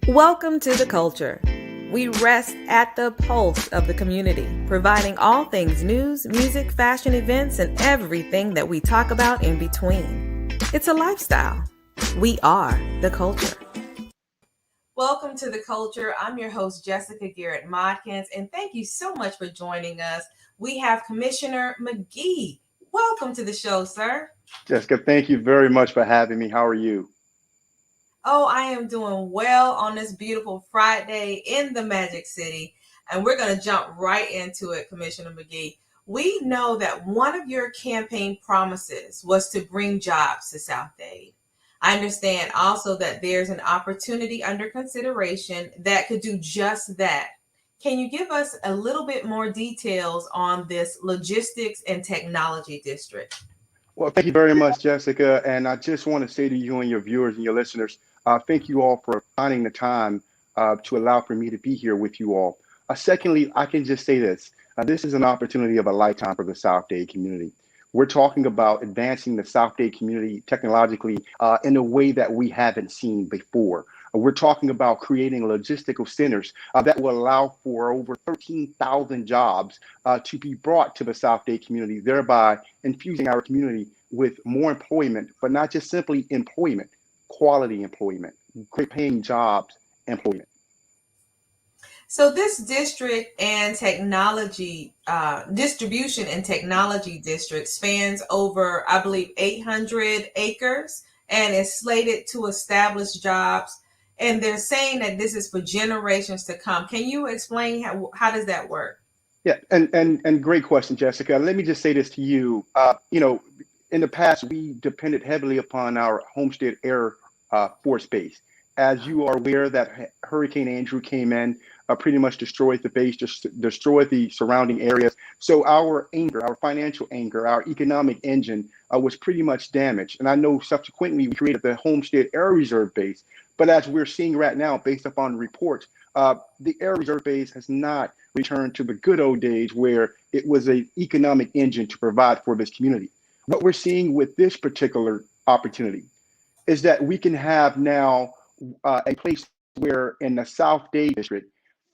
Welcome to the culture. We rest at the pulse of the community, providing all things news, music, fashion, events, and everything that we talk about in between. It's a lifestyle. We are the culture. Welcome to the culture. I'm your host, Jessica Garrett Modkins, and thank you so much for joining us. We have Commissioner McGhee. Welcome to the show, sir. Jessica, thank you very much for having me. How are you? Oh, I am doing well on this beautiful Friday in the Magic City. And we're going to jump right into it, Commissioner McGhee. We know that one of your campaign promises was to bring jobs to South Dade. I understand also that there's an opportunity under consideration that could do just that. Can you give us a little bit more details on this logistics and technology district? Well, thank you very much, Jessica. And I just want to say to you and your viewers and your listeners, thank you all for finding the time to allow for me to be here with you all. Secondly, I can just say this. This is an opportunity of a lifetime for the South Dade community. We're talking about advancing the South Dade community technologically in a way that we haven't seen before. We're talking about creating logistical centers that will allow for over 13,000 jobs to be brought to the South Dade community, thereby infusing our community with more employment, but not just simply employment, quality employment, great paying jobs, employment. So this district and technology distribution and technology district spans over, I believe, 800 acres and is slated to establish jobs. And they're saying that this is for generations to come. Can you explain how does that work? Yeah, and great question, Jessica. Let me just say this to you. In the past, we depended heavily upon our Homestead Air Force Base. As you are aware, that Hurricane Andrew came in, pretty much destroyed the base, just destroyed the surrounding areas. So our anchor, our financial anchor, our economic engine was pretty much damaged. And I know subsequently we created the Homestead Air Reserve Base. But as we're seeing right now, based upon reports, the Air Reserve Base has not returned to the good old days where it was an economic engine to provide for this community. What we're seeing with this particular opportunity is that we can have now a place where in the South Dade district,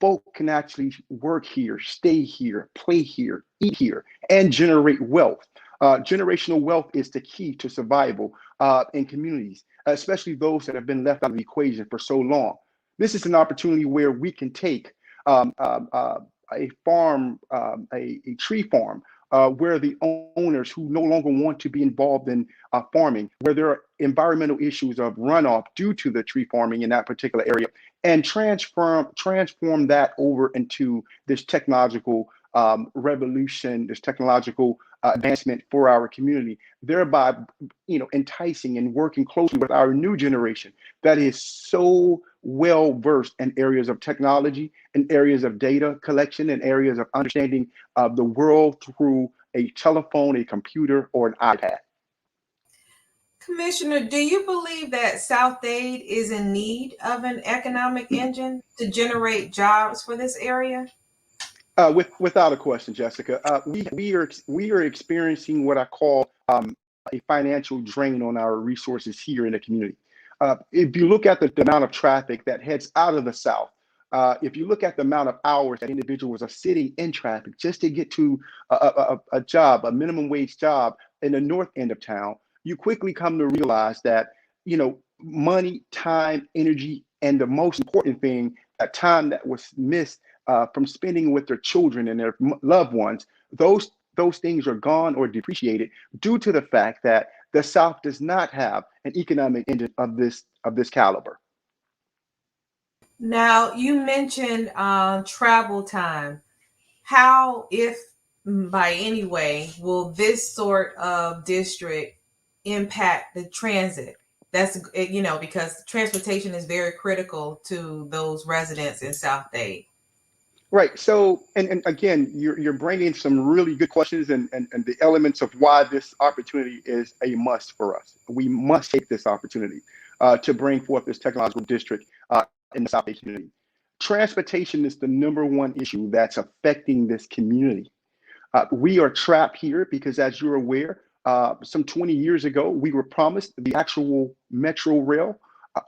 folk can actually work here, stay here, play here, eat here, and generate wealth. Generational wealth is the key to survival in communities, especially those that have been left out of the equation for so long. This is an opportunity where we can take a farm, a tree farm, where the owners who no longer want to be involved in farming, where there are environmental issues of runoff due to the tree farming in that particular area, and transform that over into this technological revolution, this technological advancement for our community, thereby, enticing and working closely with our new generation that is so well versed in areas of technology, in areas of data collection, in areas of understanding the world through a telephone, a computer, or an iPad. Commissioner, do you believe that South Dade is in need of an economic engine to generate jobs for this area? Without a question, Jessica, we are experiencing what I call a financial drain on our resources here in the community. If you look at the amount of traffic that heads out of the South, if you look at the amount of hours that individuals are sitting in traffic just to get to a job, a minimum wage job in the north end of town, you quickly come to realize that, money, time, energy, and the most important thing, that time that was missed from spending with their children and their loved ones, those things are gone or depreciated due to the fact that the South does not have an economic engine of this caliber. Now, you mentioned travel time. How, if by any way, will this sort of district impact the transit? That's, because transportation is very critical to those residents in South Dade. Right. So, and again, you're bringing some really good questions and the elements of why this opportunity is a must for us. We must take this opportunity to bring forth this technological district in the South Bay community. Transportation is the number one issue that's affecting this community. We are trapped here because, as you're aware, some 20 years ago, we were promised the actual metro rail.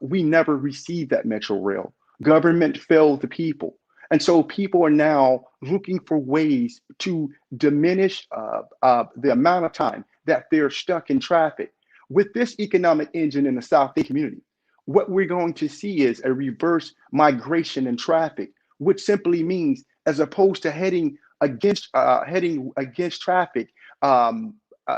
We never received that metro rail. Government failed the people. And so people are now looking for ways to diminish the amount of time that they're stuck in traffic. With this economic engine in the South Dade community, what we're going to see is a reverse migration in traffic, which simply means, as opposed to heading against traffic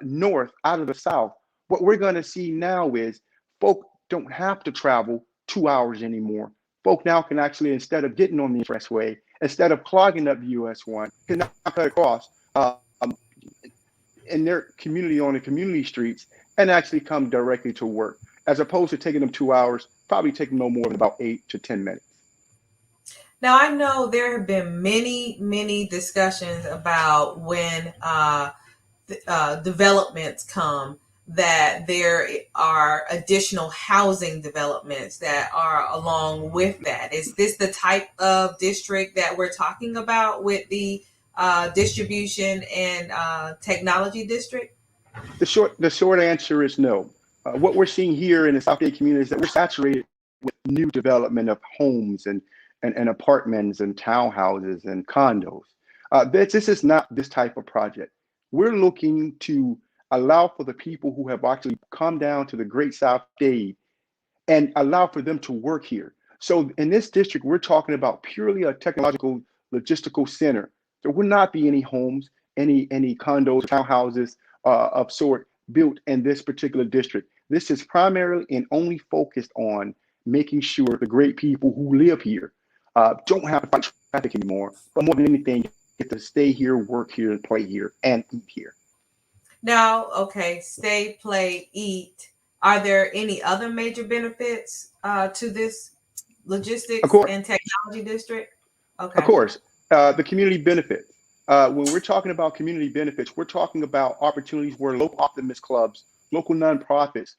north out of the South, what we're going to see now is folk don't have to travel 2 hours anymore. Folk now can actually, instead of getting on the expressway, instead of clogging up US 1, can now cut across in their community on the community streets and actually come directly to work, as opposed to taking them 2 hours, probably taking no more than about 8 to 10 minutes. Now, I know there have been many discussions about when developments come, that there are additional housing developments that are along with that. Is this the type of district that we're talking about with the distribution and technology district? The short answer is no. What we're seeing here in the South Dade community is that we're saturated with new development of homes and apartments and townhouses and condos. This is not this type of project. We're looking to allow for the people who have actually come down to the Great South Dade and allow for them to work here. So in this district, we're talking about purely a technological logistical center. There will not be any homes, any condos, townhouses of sort built in this particular district. This is primarily and only focused on making sure the great people who live here don't have to fight traffic anymore, but more than anything, get to stay here, work here, and play here, and eat here. Now, okay, stay, play, eat. Are there any other major benefits to this Of logistics course, and technology district? of Okay. course, the community benefits. When we're talking about community benefits, we're talking about opportunities where local optimist clubs, local nonprofits,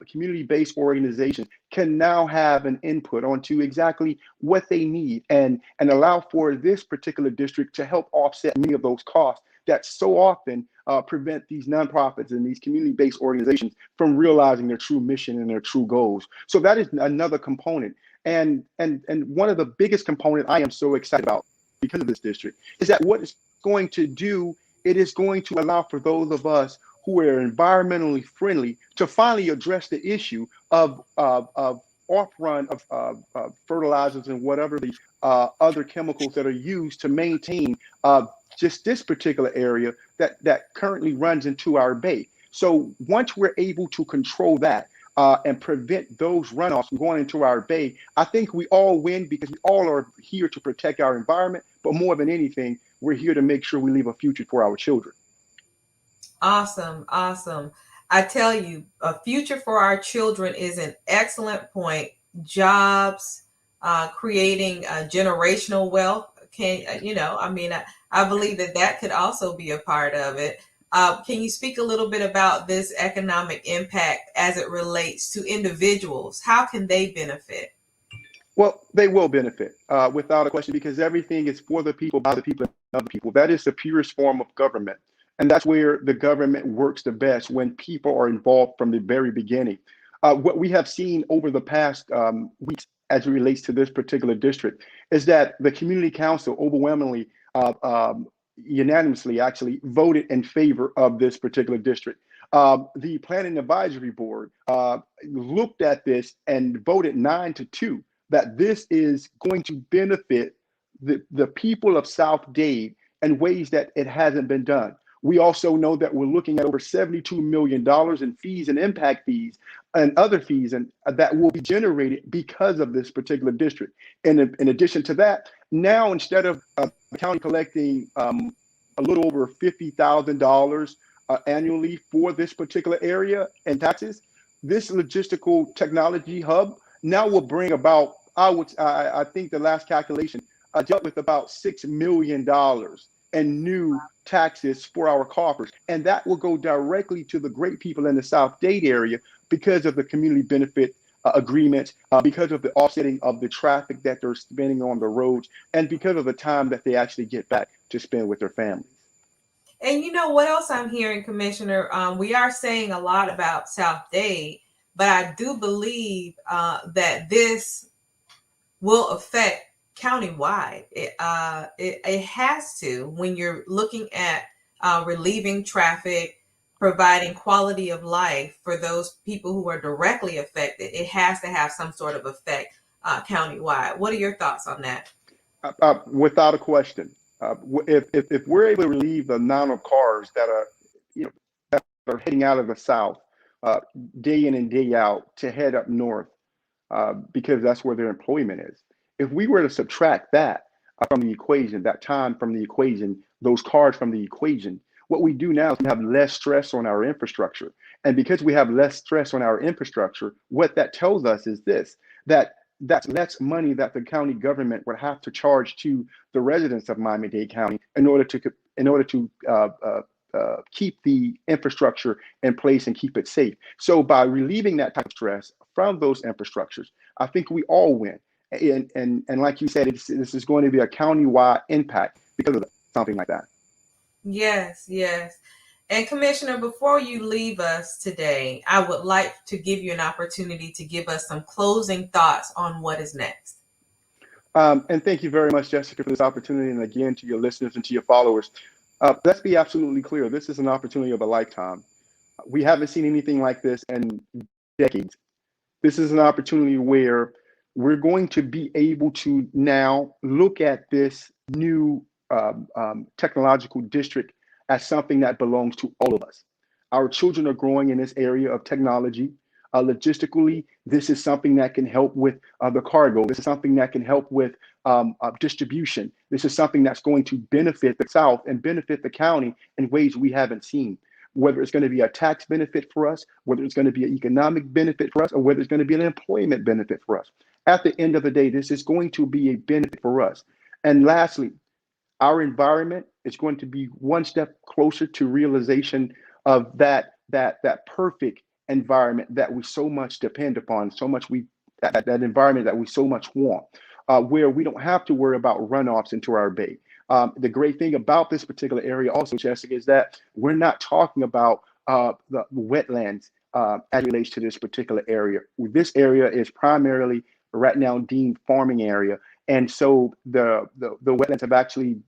community-based organizations can now have an input onto exactly what they need and allow for this particular district to help offset many of those costs that so often prevent these nonprofits and these community-based organizations from realizing their true mission and their true goals. So that is another component. And one of the biggest component I am so excited about because of this district is that what it's going to do, it is going to allow for those of us who are environmentally friendly to finally address the issue of off-run of fertilizers and whatever the other chemicals that are used to maintain just this particular area that currently runs into our bay. So once we're able to control that and prevent those runoffs from going into our bay, I think we all win because we all are here to protect our environment. But more than anything, we're here to make sure we leave a future for our children. Awesome, awesome. I tell you, a future for our children is an excellent point. Jobs, creating generational wealth. I believe that that could also be a part of it. Can you speak a little bit about this economic impact as it relates to individuals? How can they benefit? Well, they will benefit without a question because everything is for the people, by the people, and of the people. That is the purest form of government. And that's where the government works the best when people are involved from the very beginning. What we have seen over the past weeks as it relates to this particular district is that the community council overwhelmingly, unanimously actually voted in favor of this particular district. The planning advisory board looked at this and voted 9-2 that this is going to benefit the people of South Dade in ways that it hasn't been done. We also know that we're looking at over $72 million in fees and impact fees and other fees and that will be generated because of this particular district. And in addition to that, now instead of the county collecting a little over $50,000 annually for this particular area and taxes, this logistical technology hub now will bring about, I think the last calculation dealt with about $6 million and new taxes for our coffers. And that will go directly to the great people in the South Dade area because of the community benefit agreements, because of the offsetting of the traffic that they're spending on the roads, and because of the time that they actually get back to spend with their families. And you know what else I'm hearing, Commissioner? We are saying a lot about South Dade, but I do believe that this will affect countywide. It has to, when you're looking at relieving traffic, providing quality of life for those people who are directly affected. It has to have some sort of effect countywide. What are your thoughts on that? Without a question. If we're able to relieve the amount of cars that are, you know, that are heading out of the south, uh, day in and day out to head up north, because that's where their employment is. If we were to subtract that from the equation, that time from the equation, those cars from the equation, what we do now is we have less stress on our infrastructure. And because we have less stress on our infrastructure, what that tells us is this, that that's less money that the county government would have to charge to the residents of Miami-Dade County in order to keep the infrastructure in place and keep it safe. So by relieving that type of stress from those infrastructures, I think we all win. And like you said, this is going to be a countywide impact because of something like that. Yes, yes. And Commissioner, before you leave us today, I would like to give you an opportunity to give us some closing thoughts on what is next. And thank you very much, Jessica, for this opportunity. And again, to your listeners and to your followers, let's be absolutely clear. This is an opportunity of a lifetime. We haven't seen anything like this in decades. This is an opportunity where we're going to be able to now look at this new technological district as something that belongs to all of us. Our children are growing in this area of technology. Logistically, this is something that can help with the cargo. This is something that can help with distribution. This is something that's going to benefit the South and benefit the county in ways we haven't seen. Whether it's going to be a tax benefit for us, whether it's going to be an economic benefit for us, or whether it's going to be an employment benefit for us. At the end of the day, this is going to be a benefit for us. And lastly, our environment is going to be one step closer to realization of that perfect environment that we so much depend upon, that environment that we so much want, where we don't have to worry about runoffs into our bay. The great thing about this particular area also, Jessica, is that we're not talking about the wetlands as it relates to this particular area. This area is primarily right now deemed farming area. And so the wetlands have actually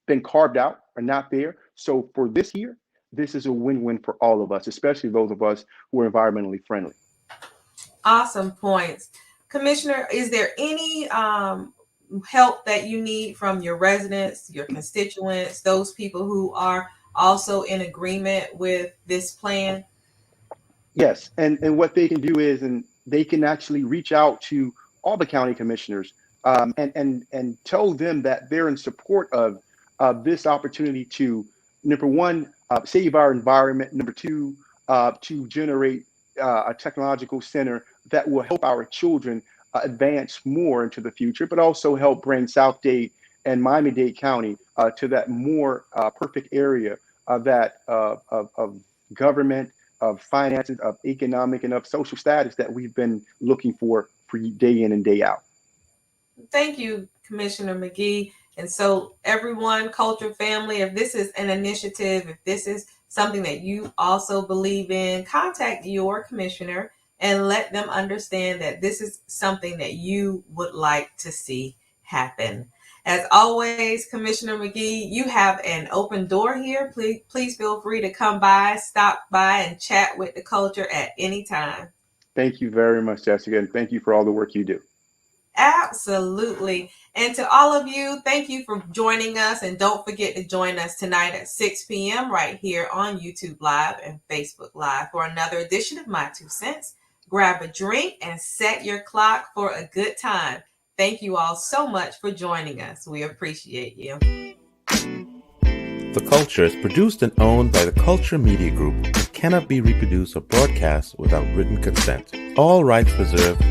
been carved out, are not there. So for this year, this is a win-win for all of us, especially those of us who are environmentally friendly. Awesome points. Commissioner, is there any help that you need from your residents, your constituents, those people who are also in agreement with this plan? Yes, and what they can do is, and they can actually reach out to all the county commissioners and tell them that they're in support of this opportunity to, number one, save our environment. Number two, to generate a technological center that will help our children advance more into the future, but also help bring South Dade and Miami-Dade County to that more perfect area of government, of finances, of economic, and of social status that we've been looking for day in and day out. Thank you, Commissioner McGhee. And so everyone, culture family, if this is an initiative, if this is something that you also believe in, contact your commissioner and let them understand that this is something that you would like to see happen. As always, Commissioner McGhee, you have an open door here. Please feel free to come by, stop by, and chat with the culture at any time. Thank you very much, Jessica, and thank you for all the work you do. Absolutely. And to all of you, thank you for joining us. And don't forget to join us tonight at 6 p.m. right here on YouTube Live and Facebook Live for another edition of My Two Cents. Grab a drink and set your clock for a good time. Thank you all so much for joining us. We appreciate you. The Culture is produced and owned by the Culture Media Group. It cannot be reproduced or broadcast without written consent. All rights reserved.